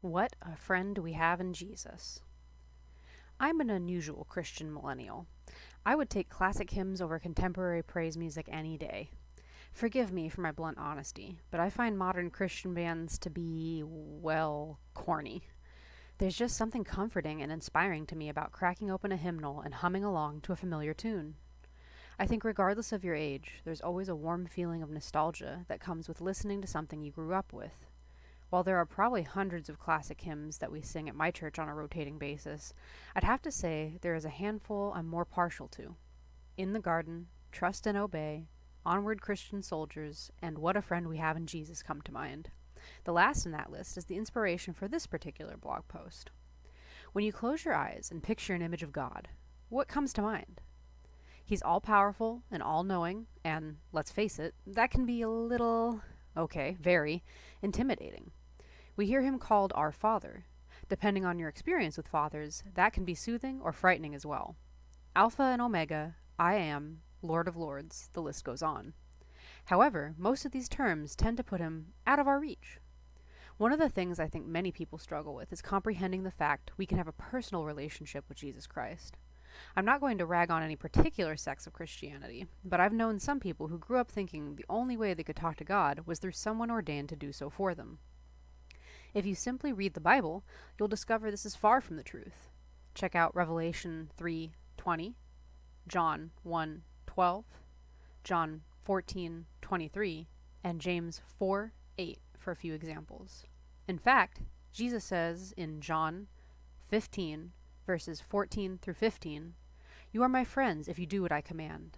What a friend we have in Jesus. I'm an unusual Christian millennial. I would take classic hymns over contemporary praise music any day. Forgive me for my blunt honesty, but I find modern Christian bands to be, well, corny. There's just something comforting and inspiring to me about cracking open a hymnal and humming along to a familiar tune. I think, regardless of your age, there's always a warm feeling of nostalgia that comes with listening to something you grew up with. While there are probably hundreds of classic hymns that we sing at my church on a rotating basis, I'd have to say there is a handful I'm more partial to. In the Garden, Trust and Obey, Onward Christian Soldiers, and What a Friend We Have in Jesus come to mind. The last in that list is the inspiration for this particular blog post. When you close your eyes and picture an image of God, what comes to mind? He's all-powerful and all-knowing, and, let's face it, that can be a little, very, intimidating. We hear him called our Father. Depending on your experience with fathers, that can be soothing or frightening as well. Alpha and Omega, I am, Lord of Lords, the list goes on. However, most of these terms tend to put him out of our reach. One of the things I think many people struggle with is comprehending the fact we can have a personal relationship with Jesus Christ. I'm not going to rag on any particular sects of Christianity, but I've known some people who grew up thinking the only way they could talk to God was through someone ordained to do so for them. If you simply read the Bible, you'll discover this is far from the truth. Check out Revelation 3:20, John 1:12, John 14:23, and James 4:8 for a few examples. In fact, Jesus says in John 15, verses 14 through 15, "You are my friends if you do what I command.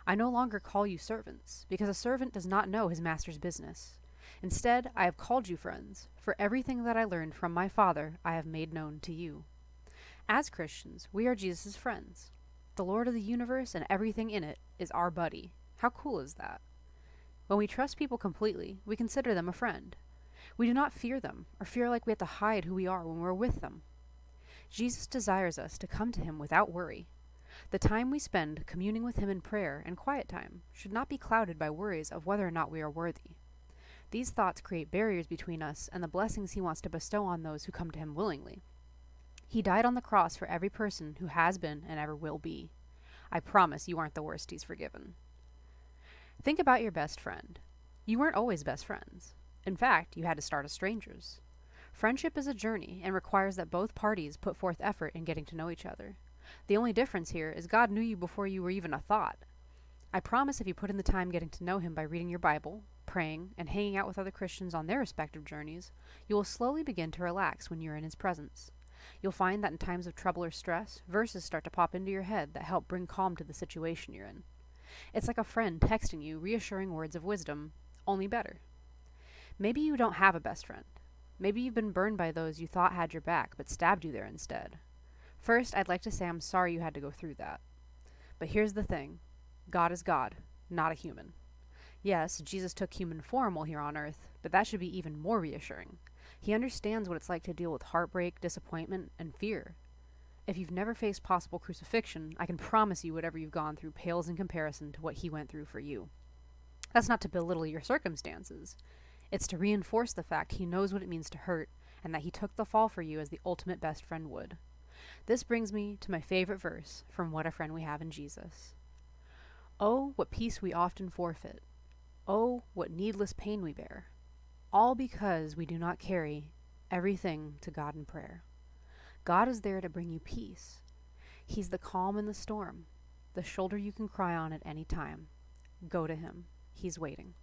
I no longer call you servants, because a servant does not know his master's business. Instead, I have called you friends, for everything that I learned from my Father I have made known to you." As Christians, we are Jesus' friends. The Lord of the universe and everything in it is our buddy. How cool is that? When we trust people completely, we consider them a friend. We do not fear them, or feel like we have to hide who we are when we're with them. Jesus desires us to come to him without worry. The time we spend communing with him in prayer and quiet time should not be clouded by worries of whether or not we are worthy. These thoughts create barriers between us and the blessings he wants to bestow on those who come to him willingly. He died on the cross for every person who has been and ever will be. I promise you aren't the worst he's forgiven. Think about your best friend. You weren't always best friends. In fact, you had to start as strangers. Friendship is a journey and requires that both parties put forth effort in getting to know each other. The only difference here is God knew you before you were even a thought. I promise if you put in the time getting to know him by reading your Bible, praying, and hanging out with other Christians on their respective journeys, you will slowly begin to relax when you are in his presence. You'll find that in times of trouble or stress, verses start to pop into your head that help bring calm to the situation you're in. It's like a friend texting you reassuring words of wisdom, only better. Maybe you don't have a best friend. Maybe you've been burned by those you thought had your back, but stabbed you there instead. First, I'd like to say I'm sorry you had to go through that. But here's the thing. God is God, not a human. Yes, Jesus took human form while here on earth, but that should be even more reassuring. He understands what it's like to deal with heartbreak, disappointment, and fear. If you've never faced possible crucifixion, I can promise you whatever you've gone through pales in comparison to what he went through for you. That's not to belittle your circumstances. It's to reinforce the fact he knows what it means to hurt, and that he took the fall for you as the ultimate best friend would. This brings me to my favorite verse from What a Friend We Have in Jesus. "Oh, what peace we often forfeit. Oh, what needless pain we bear. All because we do not carry everything to God in prayer." God is there to bring you peace. He's the calm in the storm, the shoulder you can cry on at any time. Go to him. He's waiting.